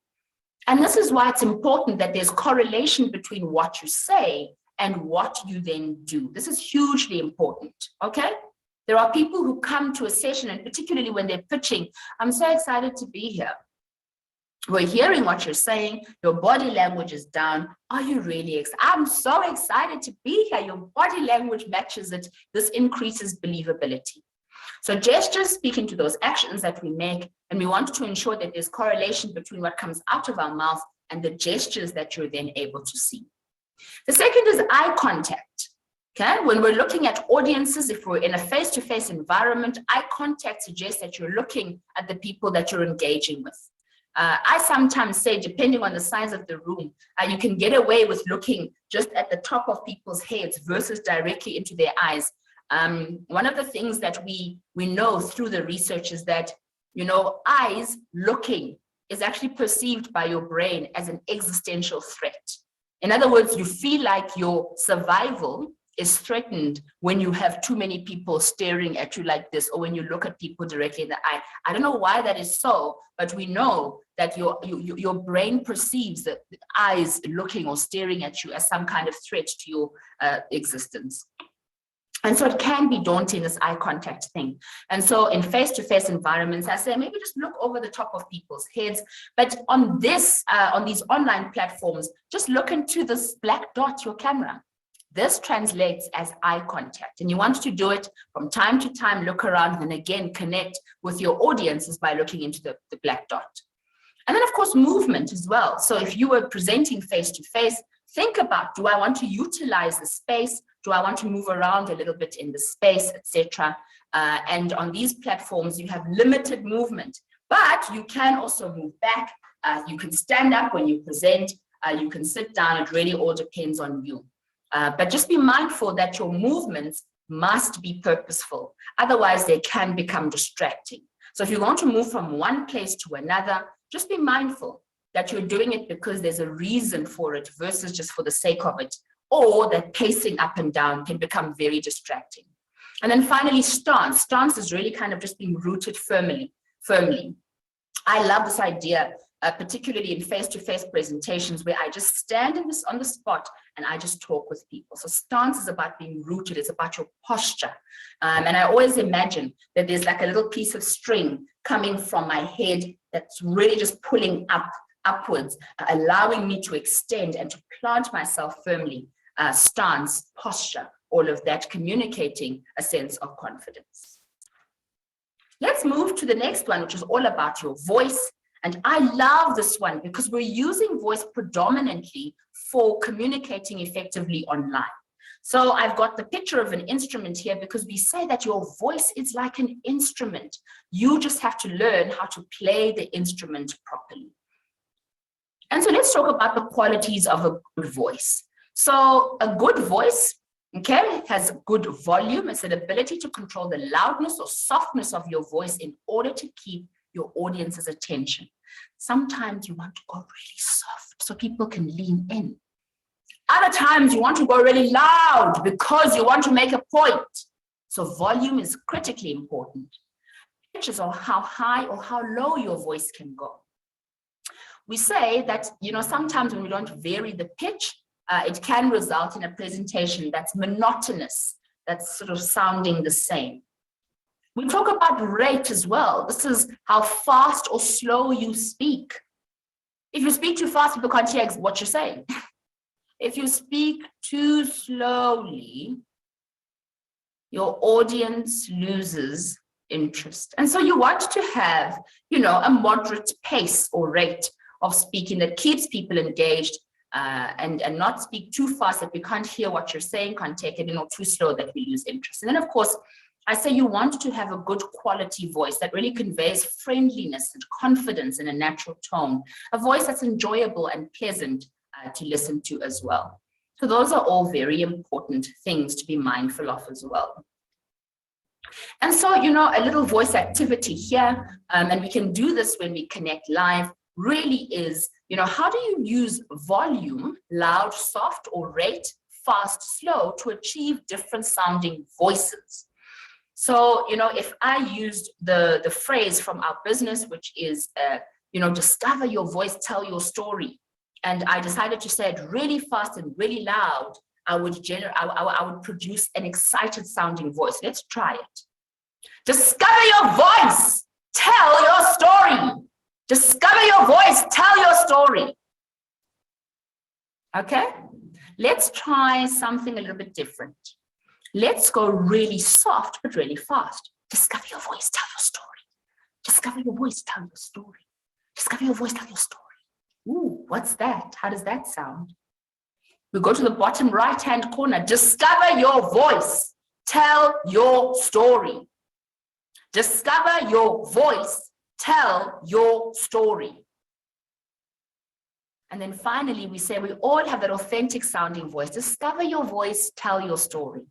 And this is why it's important that there's correlation between what you say and what you then do. This is hugely important, okay? There are people who come to a session, and particularly when they're pitching, I'm so excited to be here. We're hearing what you're saying. Your body language is down. Are you really excited? I'm so excited to be here. Your body language matches it. This increases believability. So gestures speaking to those actions that we make, and we want to ensure that there's correlation between what comes out of our mouth and the gestures that you're then able to see. The second is eye contact. Okay, when we're looking at audiences, if we're in a face-to-face environment, eye contact suggests that you're looking at the people that you're engaging with. I sometimes say, depending on the size of the room, you can get away with looking just at the top of people's heads versus directly into their eyes. One of the things that we know through the research is that, eyes looking is actually perceived by your brain as an existential threat. In other words, you feel like your survival is threatened when you have too many people staring at you like this, or when you look at people directly in the eye. I don't know why that is so, but we know that your brain perceives the eyes looking or staring at you as some kind of threat to your existence. And so it can be daunting, this eye contact thing. And so in face-to-face environments, I say maybe just look over the top of people's heads. But on these online platforms, just look into this black dot, your camera. This translates as eye contact. And you want to do it from time to time, look around, and again, connect with your audiences by looking into the black dot. And then, of course, movement as well. So if you were presenting face-to-face, think about, do I want to utilize the space? Do I want to move around a little bit in the space, etc.? And on these platforms, you have limited movement, but you can also move back. You can stand up when you present. You can sit down. It really all depends on you. But just be mindful that your movements must be purposeful. Otherwise, they can become distracting. So if you want to move from one place to another, just be mindful that you're doing it because there's a reason for it versus just for the sake of it, or that pacing up and down can become very distracting. And then finally, stance. Stance is really kind of just being rooted firmly. I love this idea, particularly in face-to-face presentations where I just stand on the spot and I just talk with people. So stance is about being rooted. It's about your posture. And I always imagine that there's like a little piece of string coming from my head that's really just pulling upwards, allowing me to extend and to plant myself firmly. Stance, posture, all of that, communicating a sense of confidence. Let's move to the next one, which is all about your voice. And I love this one because we're using voice predominantly for communicating effectively online. So I've got the picture of an instrument here because we say that your voice is like an instrument. You just have to learn how to play the instrument properly. And so let's talk about the qualities of a good voice. So a good voice, okay, has good volume. It's an ability to control the loudness or softness of your voice in order to keep your audience's attention. Sometimes you want to go really soft so people can lean in. Other times you want to go really loud because you want to make a point. So volume is critically important. Pitches or how high or how low your voice can go. We say that, sometimes when we don't vary the pitch, it can result in a presentation that's monotonous, that's sort of sounding the same. We talk about rate as well. This is how fast or slow you speak. If you speak too fast, people can't hear what you're saying. If you speak too slowly, your audience loses interest. And so you want to have, a moderate pace or rate of speaking that keeps people engaged, and not speak too fast that we can't hear what you're saying, can't take it in, or too slow that we lose interest. And then, of course, I say you want to have a good quality voice that really conveys friendliness and confidence in a natural tone, a voice that's enjoyable and pleasant to listen to as well. So those are all very important things to be mindful of as well. And so, a little voice activity here, and we can do this when we connect live, really is, how do you use volume, loud, soft, or rate, fast, slow, to achieve different sounding voices? So, if I used the phrase from our business, which is, discover your voice, tell your story, and I decided to say it really fast and really loud, I would produce an excited sounding voice. Let's try it. Discover your voice, tell your story. Discover your voice, tell your story. Okay, let's try something a little bit different. Let's go really soft, but really fast. Discover your voice, tell your story. Discover your voice, tell your story. Discover your voice, tell your story. Ooh, what's that? How does that sound? We go to the bottom right-hand corner. Discover your voice, tell your story. Discover your voice, tell your story. And then finally, we say we all have that authentic sounding voice. Discover your voice, tell your story.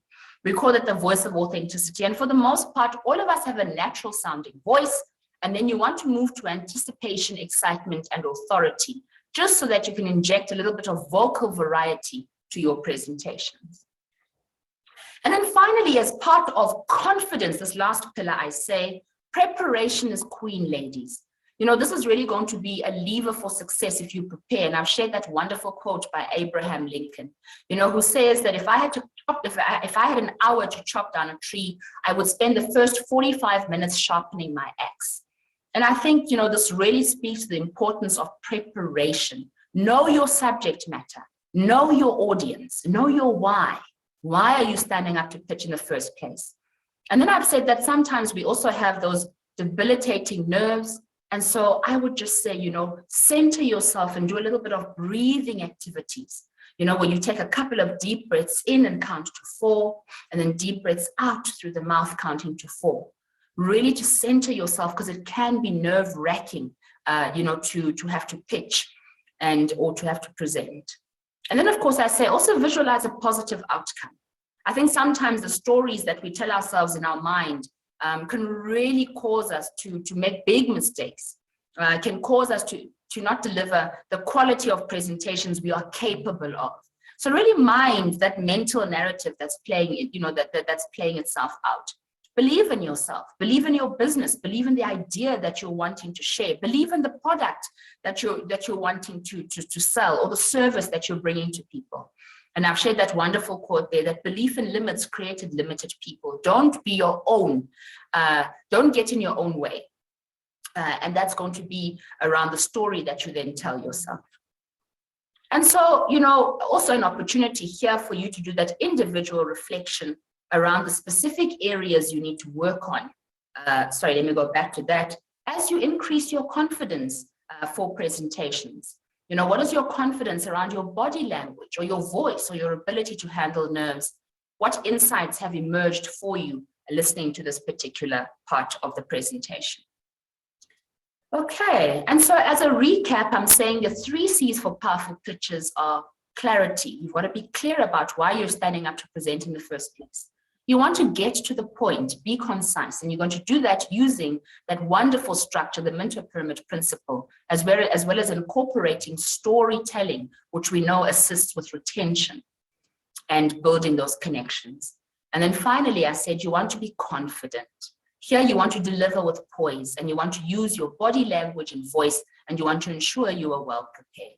We call it the voice of authenticity. And for the most part, all of us have a natural sounding voice. And then you want to move to anticipation, excitement, and authority, just so that you can inject a little bit of vocal variety to your presentations. And then finally, as part of confidence, this last pillar, I say, preparation is queen, ladies. You know, this is really going to be a lever for success if you prepare. And I've shared that wonderful quote by Abraham Lincoln, you know, who says that if I had an hour to chop down a tree, I would spend the first 45 minutes sharpening my axe. And I think, you know, this really speaks to the importance of preparation. Know your subject matter, know your audience, know your why. Why are you standing up to pitch in the first place? And then I've said that sometimes we also have those debilitating nerves. And so I would just say, you know, center yourself and do a little bit of breathing activities. You know, when you take a couple of deep breaths in and count to 4, and then deep breaths out through the mouth counting to 4. Really to center yourself, because it can be nerve-wracking, you know, to have to pitch or to have to present. And then, of course, I say also visualize a positive outcome. I think sometimes the stories that we tell ourselves in our mind can really cause us to make big mistakes, can cause us to not deliver the quality of presentations we are capable of. So really mind that mental narrative that's playing, you know, that's playing itself out. Believe in yourself, believe in your business, believe in the idea that you're wanting to share, believe in the product that you're wanting to sell, or the service that you're bringing to people. And I've shared that wonderful quote there, that belief in limits created limited people. Don't be your own, don't get in your own way. And that's going to be around the story that you then tell yourself. And so, you know, also an opportunity here for you to do that individual reflection around the specific areas you need to work on. Sorry, let me go back to that. As you increase your confidence for presentations, you know, what is your confidence around your body language or your voice or your ability to handle nerves? What insights have emerged for you listening to this particular part of the presentation? Okay, and so as a recap, I'm saying the 3 C's for powerful pitches are clarity. You've got to be clear about why you're standing up to present in the first place. You want to get to the point, be concise, and you're going to do that using that wonderful structure, the Minter Pyramid principle, as well as incorporating storytelling, which we know assists with retention and building those connections. And then finally, I said you want to be confident. Here you want to deliver with poise, and you want to use your body language and voice, and you want to ensure you are well prepared.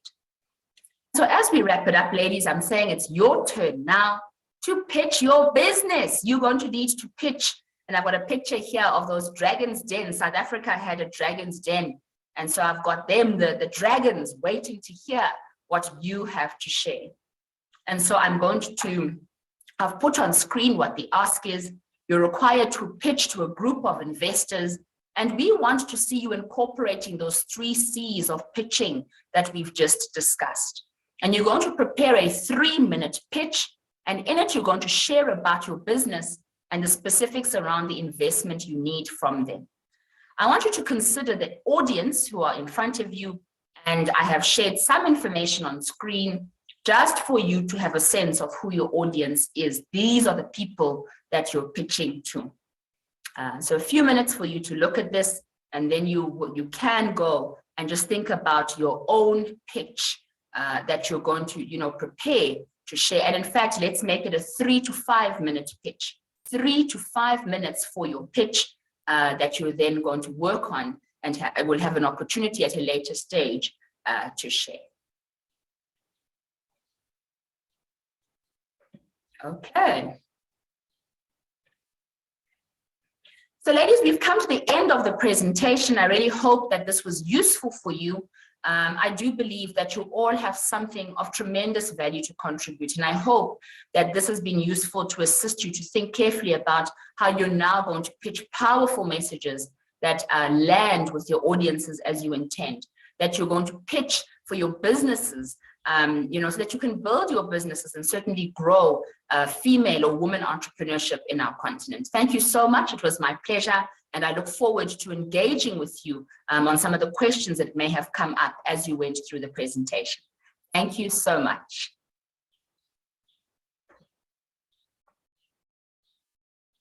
So as we wrap it up, ladies, I'm saying it's your turn now to pitch your business. You're going to need to pitch. And I've got a picture here of those dragons' den. South Africa had a dragon's den. And so I've got them, the dragons, waiting to hear what you have to share. And so I'm going to, I've put on screen what the ask is. You're required to pitch to a group of investors. And we want to see you incorporating those 3 C's of pitching that we've just discussed. And you're going to prepare a 3-minute pitch. And in it, you're going to share about your business and the specifics around the investment you need from them. I want you to consider the audience who are in front of you, and I have shared some information on screen just for you to have a sense of who your audience is. These are the people that you're pitching to. So a few minutes for you to look at this, and then you can go and just think about your own pitch that you're going to, prepare to share. And in fact, let's make it a 3 to 5 minute pitch. 3 to 5 minutes for your pitch that you're then going to work on, and will have an opportunity at a later stage to share. Okay. So ladies, we've come to the end of the presentation. I really hope that this was useful for you. I do believe that you all have something of tremendous value to contribute. And I hope that this has been useful to assist you to think carefully about how you're now going to pitch powerful messages that land with your audiences as you intend, that you're going to pitch for your businesses, so that you can build your businesses and certainly grow female or woman entrepreneurship in our continent. Thank you so much. It was my pleasure. And I look forward to engaging with you on some of the questions that may have come up as you went through the presentation. Thank you so much.